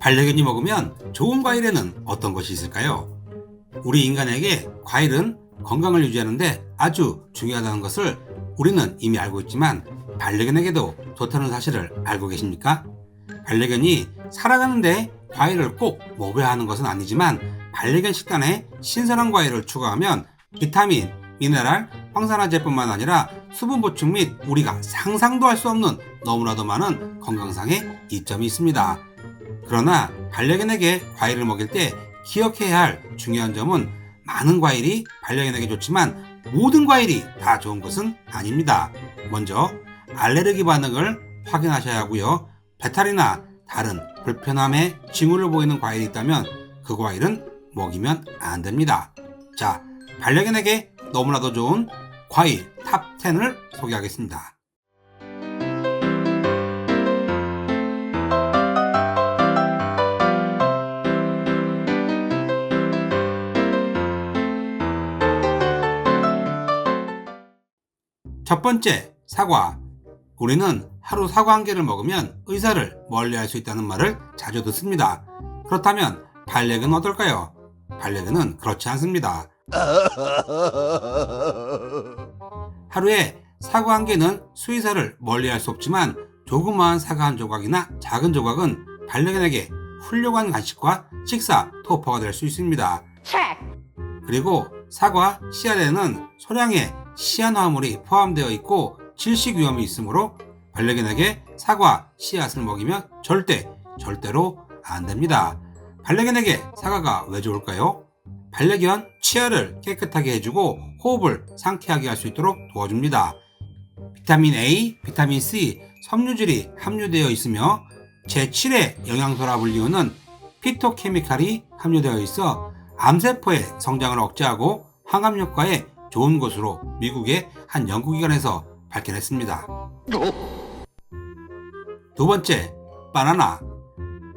반려견이 먹으면 좋은 과일에는 어떤 것이 있을까요? 우리 인간에게 과일은 건강을 유지하는데 아주 중요하다는 것을 우리는 이미 알고 있지만 반려견에게도 좋다는 사실을 알고 계십니까? 반려견이 살아가는데 과일을 꼭 먹어야 하는 것은 아니지만 반려견 식단에 신선한 과일을 추가하면 비타민, 미네랄, 황산화제뿐만 아니라 수분 보충 및 우리가 상상도 할 수 없는 너무나도 많은 건강상의 이점이 있습니다. 그러나 반려견에게 과일을 먹일 때 기억해야 할 중요한 점은 많은 과일이 반려견에게 좋지만 모든 과일이 다 좋은 것은 아닙니다. 먼저 알레르기 반응을 확인하셔야 하고요. 배탈이나 다른 불편함의 징후를 보이는 과일이 있다면 그 과일은 먹이면 안 됩니다. 자, 반려견에게 너무나도 좋은 과일 탑 10을 소개하겠습니다. 첫 번째, 사과. 우리는 하루 사과 한 개를 먹으면 의사를 멀리할 수 있다는 말을 자주 듣습니다. 그렇다면 반려견은 어떨까요? 반려견은 그렇지 않습니다. 하루에 사과 한 개는 수의사를 멀리할 수 없지만 조그마한 사과 한 조각이나 작은 조각은 반려견에게 훌륭한 간식과 식사 토퍼가 될 수 있습니다. 그리고 사과 씨앗에는 소량의 시안화물이 포함되어 있고 질식 위험이 있으므로 반려견에게 사과 씨앗을 먹이면 절대로 안 됩니다. 반려견에게 사과가 왜 좋을까요? 반려견 치아를 깨끗하게 해주고 호흡을 상쾌하게 할 수 있도록 도와줍니다. 비타민 A, 비타민 C, 섬유질이 함유되어 있으며 제7의 영양소라 불리우는 피토케미칼이 함유되어 있어 암세포의 성장을 억제하고 항암 효과에 좋은 것으로 미국의 한 연구기관에서 밝혀냈습니다. 두 번째, 바나나.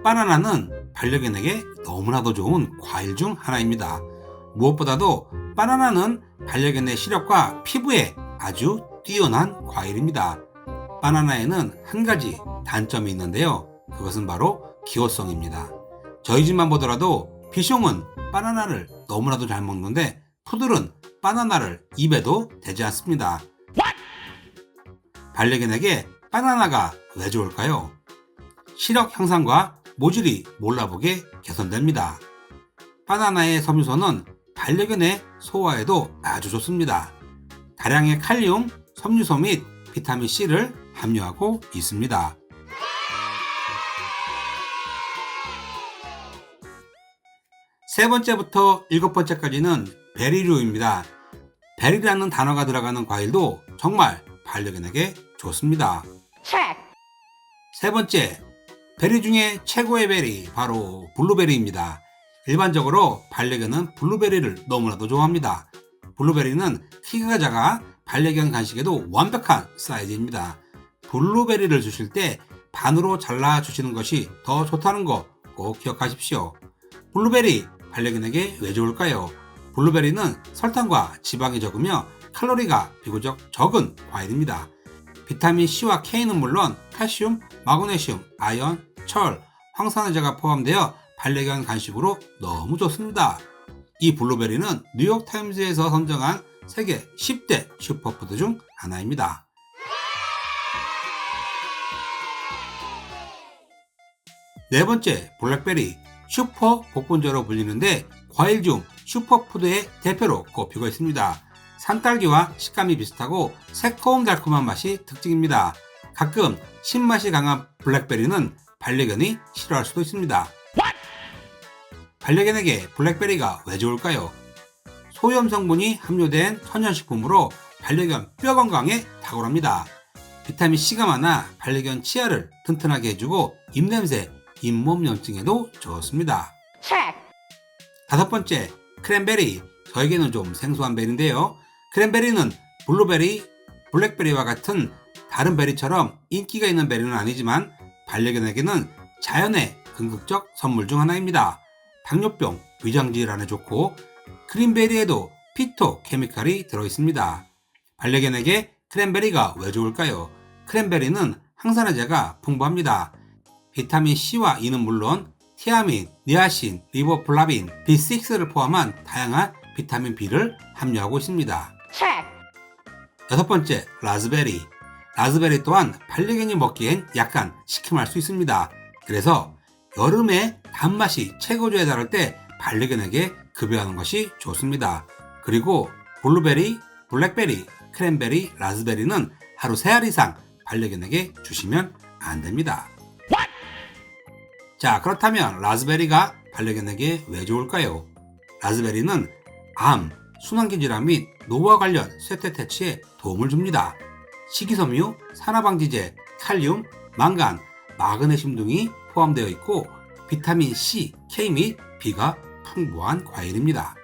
바나나는 반려견에게 너무나도 좋은 과일 중 하나입니다. 무엇보다도 바나나는 반려견의 시력과 피부에 아주 뛰어난 과일입니다. 바나나에는 한 가지 단점이 있는데요. 그것은 바로 기호성입니다. 저희 집만 보더라도 비숑은 바나나를 너무나도 잘 먹는데 푸들은 바나나를 입에도 대지 않습니다. 반려견에게 바나나가 왜 좋을까요? 시력 향상과 모질이 몰라보게 개선됩니다. 바나나의 섬유소는 반려견의 소화에도 아주 좋습니다. 다량의 칼륨, 섬유소 및 비타민 C를 함유하고 있습니다. 세 번째부터 일곱 번째까지는 베리류입니다. 베리라는 단어가 들어가는 과일도 정말 반려견에게 좋습니다. 세 번째, 베리 중에 최고의 베리, 바로 블루베리입니다. 일반적으로 반려견은 블루베리를 너무나도 좋아합니다. 블루베리는 키가 작아 반려견 간식에도 완벽한 사이즈입니다. 블루베리를 주실 때 반으로 잘라 주시는 것이 더 좋다는 거 꼭 기억하십시오. 블루베리 반려견에게 왜 좋을까요? 블루베리는 설탕과 지방이 적으며 칼로리가 비교적 적은 과일입니다. 비타민 C와 K는 물론 칼슘, 마그네슘, 아연, 철, 황산화제가 포함되어 반려견 간식으로 너무 좋습니다. 이 블루베리는 뉴욕타임즈에서 선정한 세계 10대 슈퍼푸드 중 하나입니다. 네 번째, 블랙베리. 슈퍼 복분자로 불리는데 과일 중 슈퍼푸드의 대표로 꼽히고 있습니다. 산딸기와 식감이 비슷하고 새콤달콤한 맛이 특징입니다. 가끔 신맛이 강한 블랙베리는 반려견이 싫어할 수도 있습니다. 반려견에게 블랙베리가 왜 좋을까요? 소염 성분이 함유된 천연식품으로 반려견 뼈 건강에 탁월합니다. 비타민 C가 많아 반려견 치아를 튼튼하게 해주고 입냄새, 잇몸염증에도 좋습니다. 다섯 번째, 크랜베리. 저에게는 좀 생소한 베리인데요. 크랜베리는 블루베리, 블랙베리와 같은 다른 베리처럼 인기가 있는 베리는 아니지만 반려견에게는 자연의 긍정적 선물 중 하나입니다. 당뇨병, 위장질환에 좋고 크랜베리에도 피토케미칼이 들어있습니다. 반려견에게 크랜베리가 왜 좋을까요? 크랜베리는 항산화제가 풍부합니다. 비타민 C와 E는 물론 티아민, 니아신, 리보플라빈, B6를 포함한 다양한 비타민 B를 함유하고 있습니다. 여섯 번째, 라즈베리. 라즈베리 또한 반려견이 먹기엔 약간 시큼할 수 있습니다. 그래서 여름에 단맛이 최고조에 달할 때 반려견에게 급여하는 것이 좋습니다. 그리고 블루베리, 블랙베리, 크랜베리, 라즈베리는 하루 3알 이상 반려견에게 주시면 안 됩니다. 자, 그렇다면 라즈베리가 반려견에게 왜 좋을까요? 라즈베리는 암, 순환기 질환 및 노화 관련 쇠퇴 퇴치에 도움을 줍니다. 식이섬유, 산화방지제, 칼륨, 망간, 마그네슘 등이 포함되어 있고 비타민 C, K 및 B가 풍부한 과일입니다.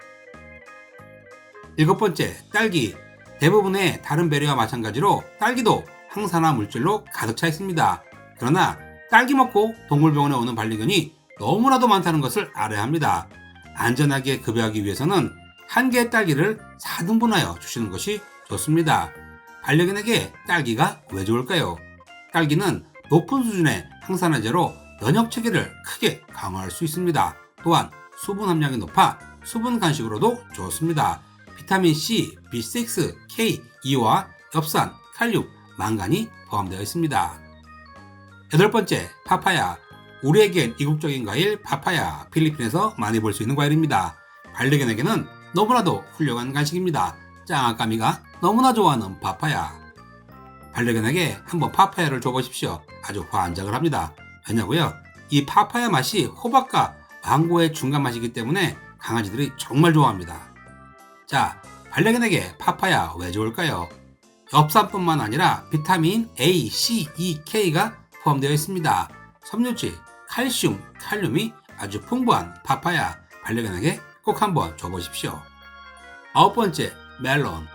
일곱 번째, 딸기. 대부분의 다른 베리와 마찬가지로 딸기도 항산화 물질로 가득 차 있습니다. 그러나 딸기 먹고 동물병원에 오는 반려견이 너무나도 많다는 것을 알아야 합니다. 안전하게 급여하기 위해서는 한 개의 딸기를 4등분하여 주시는 것이 좋습니다. 반려견에게 딸기가 왜 좋을까요? 딸기는 높은 수준의 항산화제로 면역 체계를 크게 강화할 수 있습니다. 또한 수분 함량이 높아 수분 간식으로도 좋습니다. 비타민 C, B6, K, E와 엽산, 칼륨, 망간이 포함되어 있습니다. 여덟 번째, 파파야. 우리에겐 이국적인 과일 파파야, 필리핀에서 많이 볼 수 있는 과일입니다. 반려견에게는 너무나도 훌륭한 간식입니다. 짱아까미가 너무나 좋아하는 파파야. 반려견에게 한번 파파야를 줘보십시오. 아주 환장을 합니다. 왜냐고요? 이 파파야 맛이 호박과 망고의 중간 맛이기 때문에 강아지들이 정말 좋아합니다. 자, 반려견에게 파파야 왜 좋을까요? 엽산뿐만 아니라 비타민 A, C, E, K가 포함되어 있습니다. 섬유질, 칼슘, 칼륨이 아주 풍부한 파파야, 반려견에게 꼭 한번 줘보십시오. 아홉 번째, 멜론.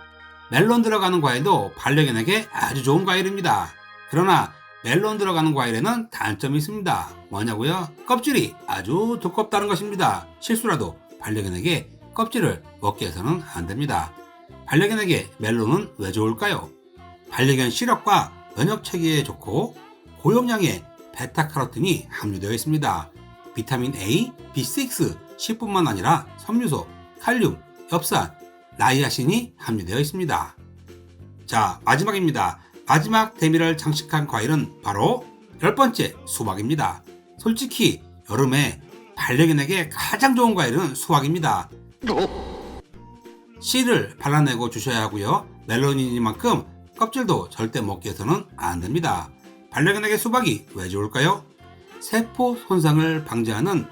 멜론 들어가는 과일도 반려견에게 아주 좋은 과일입니다. 그러나 멜론 들어가는 과일에는 단점이 있습니다. 뭐냐고요? 껍질이 아주 두껍다는 것입니다. 실수라도 반려견에게 껍질을 먹게 해서는 안 됩니다. 반려견에게 멜론은 왜 좋을까요? 반려견 시력과 면역 체계에 좋고 고용량의 베타카로틴이 함유되어 있습니다. 비타민 A, B6, C뿐만 아니라 섬유소, 칼륨, 엽산, 나이아신이 함유되어 있습니다. 자, 마지막입니다. 마지막 대미를 장식한 과일은 바로 10번째, 수박입니다. 솔직히 여름에 반려견에게 가장 좋은 과일은 수박입니다. 씨를 발라내고 주셔야 하고요. 멜로닌이만큼 껍질도 절대 먹게 해서는 안 됩니다. 반려견에게 수박이 왜 좋을까요? 세포 손상을 방지하는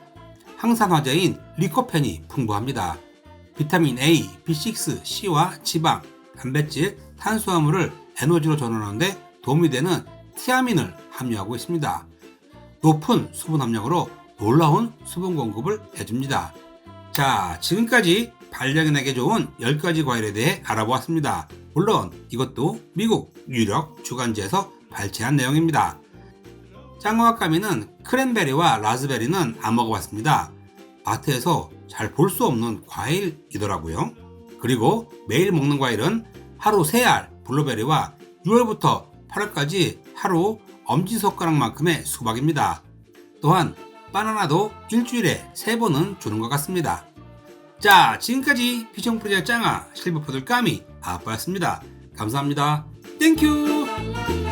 항산화제인 리코펜이 풍부합니다. 비타민 A, B6, C와 지방, 단백질, 탄수화물을 에너지로 전환하는데 도움이 되는 티아민을 함유하고 있습니다. 높은 수분 함량으로 놀라운 수분 공급을 해줍니다. 자, 지금까지 반려견에게 좋은 10가지 과일에 대해 알아보았습니다. 물론 이것도 미국 유력 주간지에서 발췌한 내용입니다. 짱어와 까미는 크랜베리와 라즈베리는 안 먹어봤습니다. 마트에서 잘 볼 수 없는 과일이더라고요. 그리고 매일 먹는 과일은 하루 3알 블루베리와 6월부터 8월까지 하루 엄지손가락만큼의 수박입니다. 또한 바나나도 일주일에 3번은 주는 것 같습니다. 자, 지금까지 피청프리자 짱아 실버푸들 까미 아빠였습니다. 감사합니다. 땡큐.